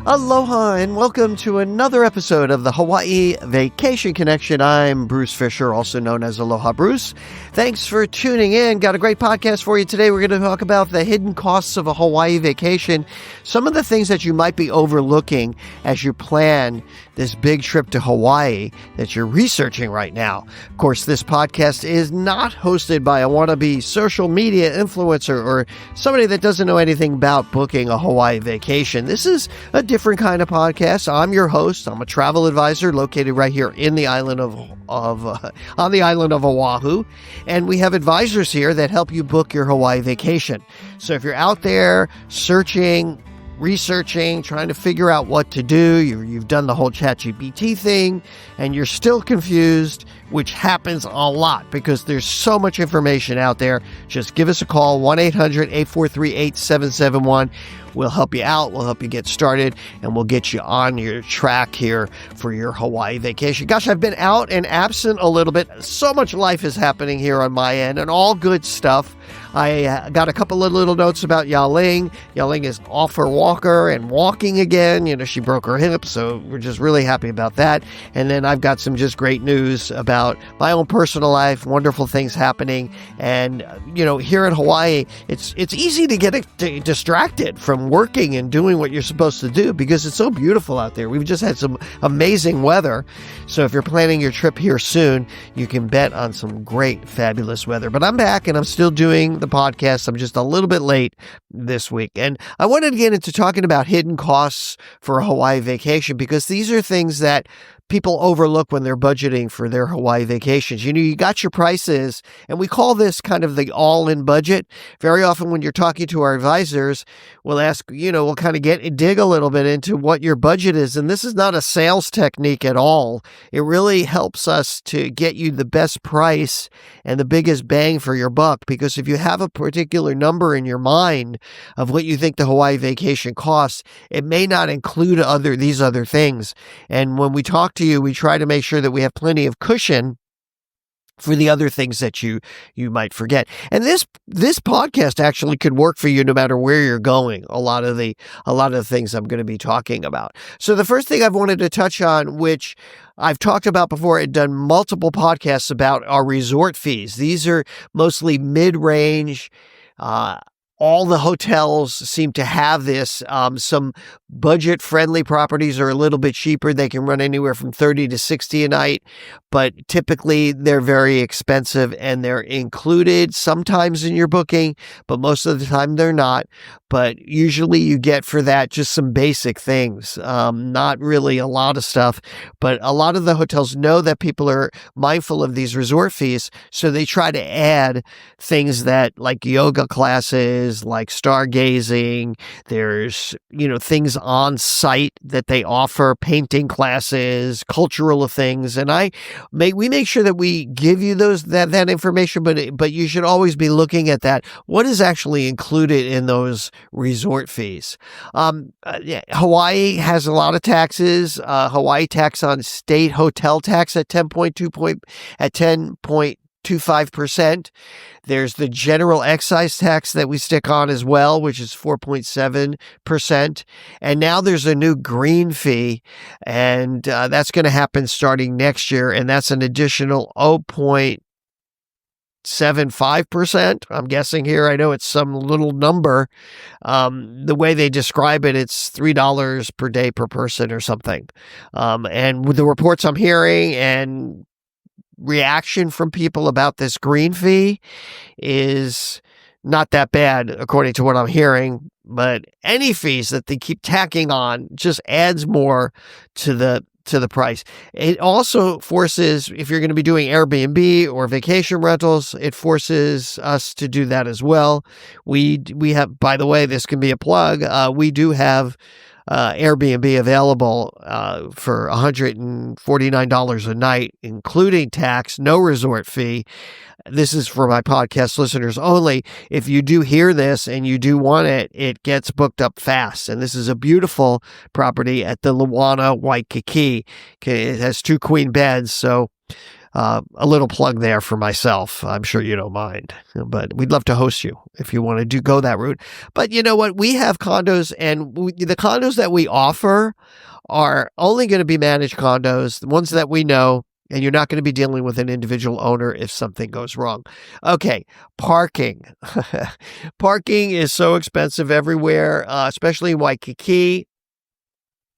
Aloha and welcome to another episode of the Hawaii Vacation Connection. I'm Bruce Fisher, also known as Aloha Bruce. Thanks for tuning in. Got a great podcast for you today. We're going to talk about the hidden costs of a Hawaii vacation, some of the things that you might be overlooking as you plan this big trip to Hawaii that you're researching right now. Of course, this podcast is not hosted by a wannabe social media influencer or somebody that doesn't know anything about booking a Hawaii vacation. This is a different kind of podcast. I'm your host. I'm a travel advisor located right here in the island on the island of Oahu, and we have advisors here that help you book your Hawaii vacation. So if you're out there searching, researching, trying to figure out what to do, you've done the whole ChatGPT thing, and you're still confused, which happens a lot because there's so much information out there, just give us a call, 1-800-843-8771. We'll help you out, we'll help you get started, and we'll get you on your track here for your Hawaii vacation. Gosh, I've been out and absent a little bit. So much life is happening here on my end, and all good stuff. I got a couple of little notes about Yaling. Yaling is off her walker and walking again. You know, she broke her hip, so we're just really happy about that. And then I've got some just great news about my own personal life, wonderful things happening. And, you know, here in Hawaii, it's easy to get distracted from working and doing what you're supposed to do because it's so beautiful out there. We've just had some amazing weather. So if you're planning your trip here soon, you can bet on some great, fabulous weather. But I'm back and I'm still doing the podcast. I'm just a little bit late this week. And I wanted to get into talking about hidden costs for a Hawaii vacation because these are things that people overlook when they're budgeting for their Hawaii vacations. You know, you got your prices, and we call this kind of the all-in budget. Very often when you're talking to our advisors, we'll ask, we'll kind of dig a little bit into what your budget is. And this is not a sales technique at all. It really helps us to get you the best price and the biggest bang for your buck. Because if you have a particular number in your mind of what you think the Hawaii vacation costs, it may not include these other things. And when we talk to you, we try to make sure that we have plenty of cushion for the other things that you might forget. And this podcast actually could work for you no matter where you're going. A lot of the things I'm going to be talking about. So the first thing I've wanted to touch on, which I've talked about before and done multiple podcasts about, are resort fees. These are mostly mid-range. All the hotels seem to have this. Some budget-friendly properties are a little bit cheaper. They can run anywhere from $30 to $60 a night, but typically they're very expensive and they're included sometimes in your booking, but most of the time they're not. But usually you get for that just some basic things, not really a lot of stuff, but a lot of the hotels know that people are mindful of these resort fees, so they try to add things that like yoga classes, like stargazing. There's, things on site that they offer, painting classes, cultural things. And we make sure that we give you that information, but you should always be looking at that. What is actually included in those resort fees? Hawaii has a lot of taxes. Hawaii tax on state hotel tax at 10.25%. There's the general excise tax that we stick on as well, which is 4.7%. And now there's a new green fee, and that's going to happen starting next year. And that's an additional 0.75%. I'm guessing here. I know it's some little number. The way they describe it, it's $3 per day per person or something. And with the reports I'm hearing and reaction from people about this green fee is not that bad, according to what I'm hearing. But any fees that they keep tacking on just adds more to the price. It also forces, if you're going to be doing Airbnb or vacation rentals, it forces us to do that as well. We have, by the way, this can be a plug. We do have Airbnb available for $149 a night, including tax, no resort fee. This is for my podcast listeners only. If you do hear this and you do want it, it gets booked up fast. And this is a beautiful property at the Luana Waikiki. It has 2 queen beds, so A little plug there for myself. I'm sure you don't mind, but we'd love to host you if you want to go that route. But you know what? We have condos, and the condos that we offer are only going to be managed condos, the ones that we know, and you're not going to be dealing with an individual owner if something goes wrong. Okay, parking. Parking is so expensive everywhere, especially in Waikiki.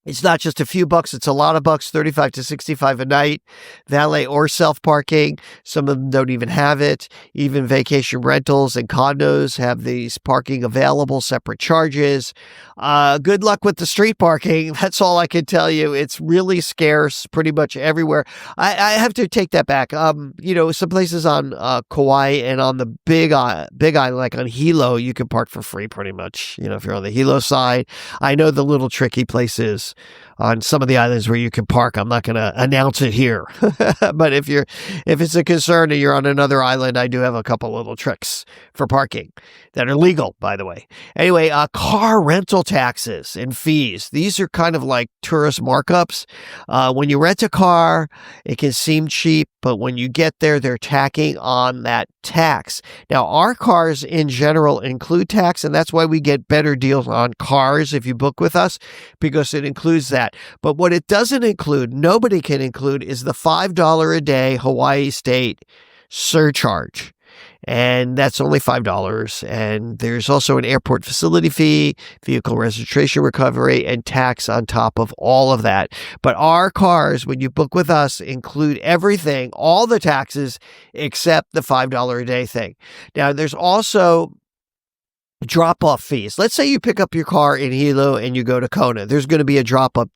It's not just a few bucks, it's a lot of bucks, 35 to 65 a night, valet or self-parking. Some of them don't even have it. Even vacation rentals and condos have these parking available, separate charges. Good luck with the street parking. That's all I can tell you. It's really scarce pretty much everywhere. I have to take that back. Some places on Kauai and on the Big Island, like on Hilo, you can park for free pretty much, if you're on the Hilo side. I know the little tricky places on some of the islands where you can park. I'm not going to announce it here, but if it's a concern and you're on another island, I do have a couple little tricks for parking that are legal, by the way. Anyway, car rental taxes and fees. These are kind of like tourist markups. When you rent a car, it can seem cheap, but when you get there, they're tacking on that tax. Now, our cars in general include tax, and that's why we get better deals on cars if you book with us, because it includes that. But what it doesn't include, nobody can include, is the $5 a day Hawaii state surcharge. And that's only $5. And there's also an airport facility fee, vehicle registration recovery, and tax on top of all of that. But our cars, when you book with us, include everything, all the taxes, except the $5 a day thing. Now, there's also drop-off fees. Let's say you pick up your car in Hilo and you go to Kona. There's going to be a drop-off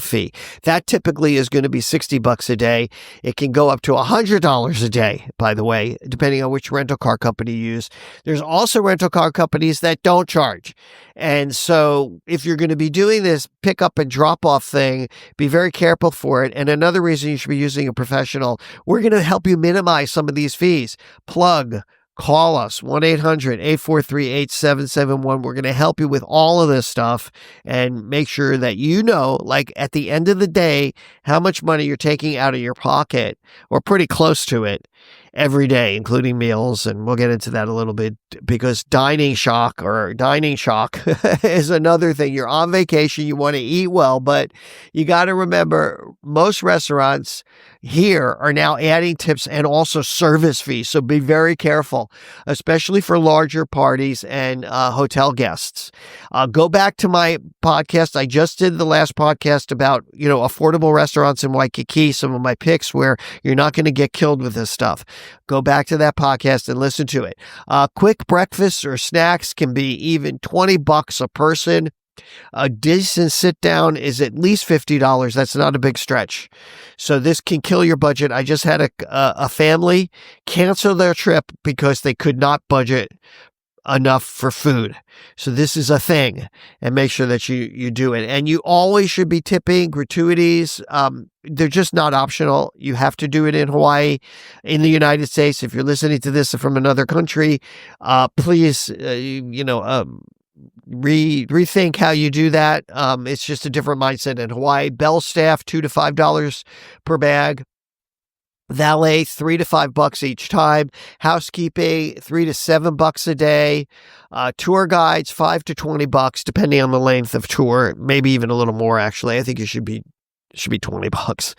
fee. That typically is going to be $60 a day. It can go up to $100 a day, by the way, depending on which rental car company you use. There's also rental car companies that don't charge. And so if you're going to be doing this pick-up and drop-off thing, be very careful for it. And another reason you should be using a professional, we're going to help you minimize some of these fees. Call us, 1-800-843-8771. We're going to help you with all of this stuff and make sure that like at the end of the day, how much money you're taking out of your pocket, or pretty close to it, every day, including meals. And we'll get into that a little bit, because dining shock is another thing. You're on vacation, you want to eat well, but you got to remember, most restaurants here are now adding tips and also service fees. So be very careful, especially for larger parties and hotel guests. Go back to my podcast. I just did the last podcast about, affordable restaurants in Waikiki, some of my picks where you're not going to get killed with this stuff. Go back to that podcast and listen to it. Quick breakfasts or snacks can be even $20 a person. A decent sit down is at least $50. That's not a big stretch. So this can kill your budget. I just had a family cancel their trip because they could not budget enough for food. So this is a thing, and make sure that you do it. And you always should be tipping. Gratuities, they're just not optional. You have to do it in Hawaii. In the United States, if you're listening to this from another country, please, rethink how you do that. It's just a different mindset in Hawaii. Bell staff, $2 to $5 per bag. Valet, $3 to $5 each time. Housekeeping, $3 to $7 a day. Tour guides, $5 to $20, depending on the length of tour. Maybe even a little more, actually. I think it should be $20.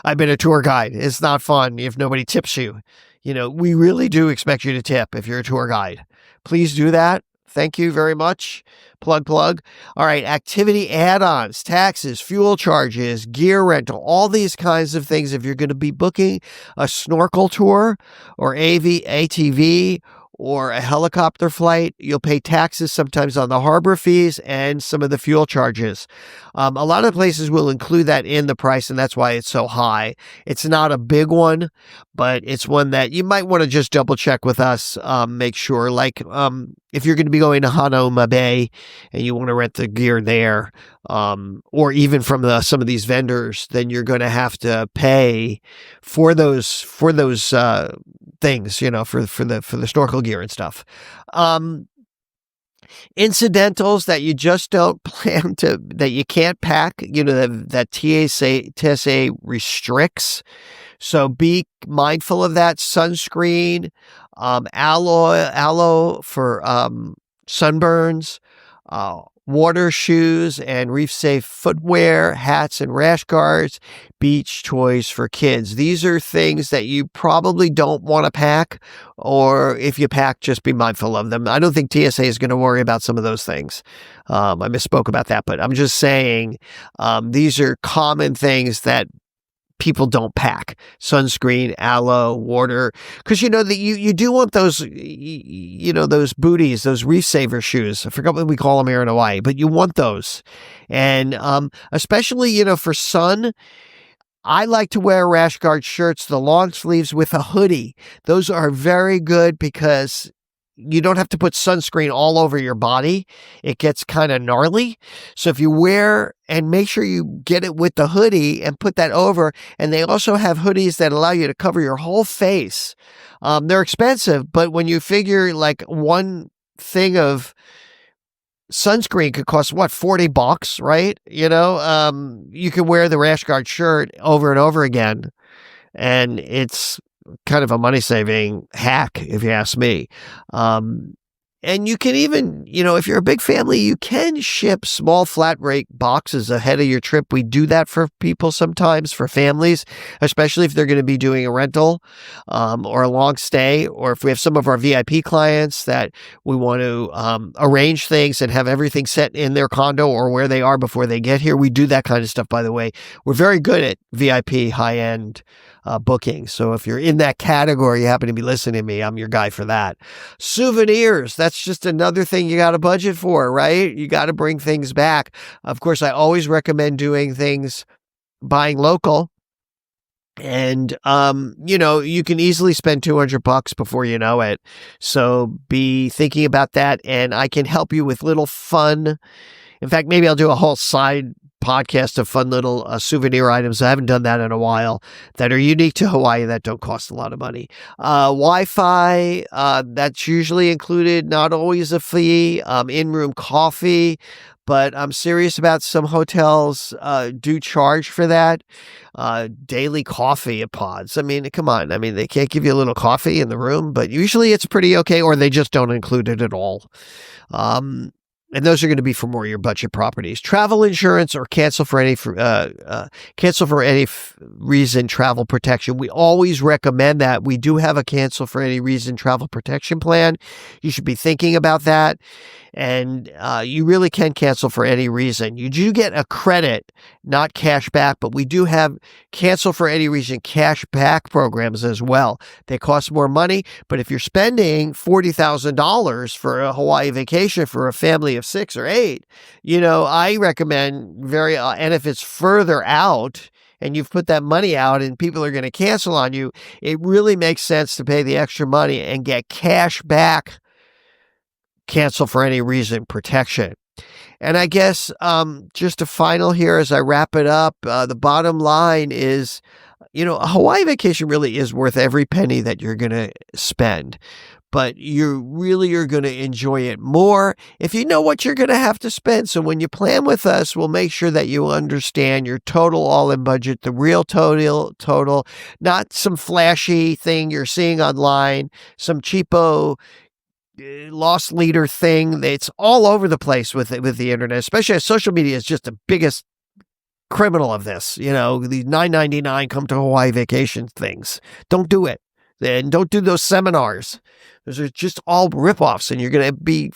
I've been a tour guide. It's not fun if nobody tips you. We really do expect you to tip if you're a tour guide. Please do that. Thank you very much. Plug. All right. Activity add-ons, taxes, fuel charges, gear rental, all these kinds of things. If you're going to be booking a snorkel tour or ATV or a helicopter flight, you'll pay taxes sometimes on the harbor fees and some of the fuel charges. A lot of places will include that in the price, and that's why it's so high. It's not a big one, but it's one that you might want to just double check with us. Make sure, if you're going to be going to Hanauma Bay and you want to rent the gear there, or even from some of these vendors, then you're going to have to pay for those things, for the snorkel gear and stuff. Incidentals that you just don't plan to, that you can't pack, that TSA restricts. So be mindful of that. Sunscreen, aloe for sunburns, water shoes and reef safe footwear, hats and rash guards, beach toys for kids. These are things that you probably don't want to pack, or if you pack, just be mindful of them. I don't think TSA is going to worry about some of those things. I misspoke about that, but I'm just saying these are common things that people don't pack: sunscreen, aloe, water, because that you do want those, those booties, those reef saver shoes. I forgot what we call them here in Hawaii, but you want those. And especially, for sun, I like to wear rash guard shirts, the long sleeves with a hoodie. Those are very good because you don't have to put sunscreen all over your body. It gets kind of gnarly. So if you wear, and make sure you get it with the hoodie and put that over. And they also have hoodies that allow you to cover your whole face. They're expensive, but when you figure like one thing of sunscreen could cost $40, right? You can wear the rash guard shirt over and over again, and it's kind of a money-saving hack, if you ask me. And you can even, if you're a big family, you can ship small flat rate boxes ahead of your trip. We do that for people sometimes, for families, especially if they're going to be doing a rental or a long stay, or if we have some of our VIP clients that we want to arrange things and have everything set in their condo or where they are before they get here. We do that kind of stuff, by the way. We're very good at VIP high-end booking. So if you're in that category, you happen to be listening to me, I'm your guy for that. Souvenirs, that's just another thing you got to budget for, right? You got to bring things back. Of course, I always recommend doing things, buying local. And, you can easily spend $200 before you know it. So be thinking about that. And I can help you with little fun. In fact, maybe I'll do a whole side podcast of fun little souvenir items. I haven't done that in a while, that are unique to Hawaii that don't cost a lot of money. Wi-Fi, that's usually included, not always a fee. In-room coffee, but I'm serious about some hotels do charge for that. Daily coffee pods. I mean, come on. I mean, they can't give you a little coffee in the room, but usually it's pretty okay, or they just don't include it at all. And those are going to be for more of your budget properties. Travel insurance, or cancel for any reason travel protection. We always recommend that. We do have a cancel for any reason travel protection plan. You should be thinking about that. And you really can cancel for any reason. You do get a credit, not cash back, but we do have cancel for any reason cash back programs as well. They cost more money, but if you're spending $40,000 for a Hawaii vacation for a family of 6 or 8, I recommend and if it's further out and you've put that money out and people are going to cancel on you, it really makes sense to pay the extra money and get cash back cancel for any reason protection. And I guess just a final here as I wrap it up, the bottom line is, a Hawaii vacation really is worth every penny that you're going to spend. But you really are going to enjoy it more if you know what you're going to have to spend. So when you plan with us, we'll make sure that you understand your total all-in budget, the real total, not some flashy thing you're seeing online, some cheapo loss leader thing. It's all over the place with the internet, especially as social media is just the biggest criminal of this. These $9.99 come to Hawaii vacation things. Don't do it. And don't do those seminars. Those are just all ripoffs. And you're going to be,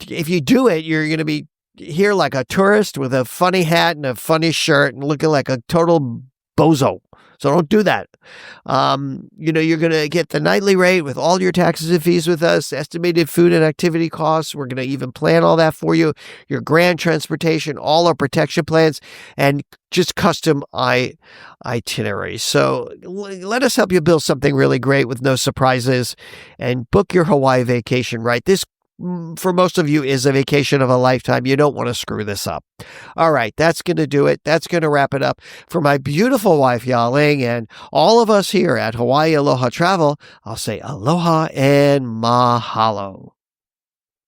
if you do it, you're going to be here like a tourist with a funny hat and a funny shirt and looking like a total bozo. So don't do that. You're going to get the nightly rate with all your taxes and fees with us, estimated food and activity costs. We're going to even plan all that for you, your grand transportation, all our protection plans, and just custom itineraries. So let us help you build something really great with no surprises and book your Hawaii vacation right. This, for most of you, is a vacation of a lifetime. You don't want to screw this up. All right, that's going to do it. That's going to wrap it up. For my beautiful wife, Ya-Ling, and all of us here at Hawaii Aloha Travel, I'll say aloha and mahalo.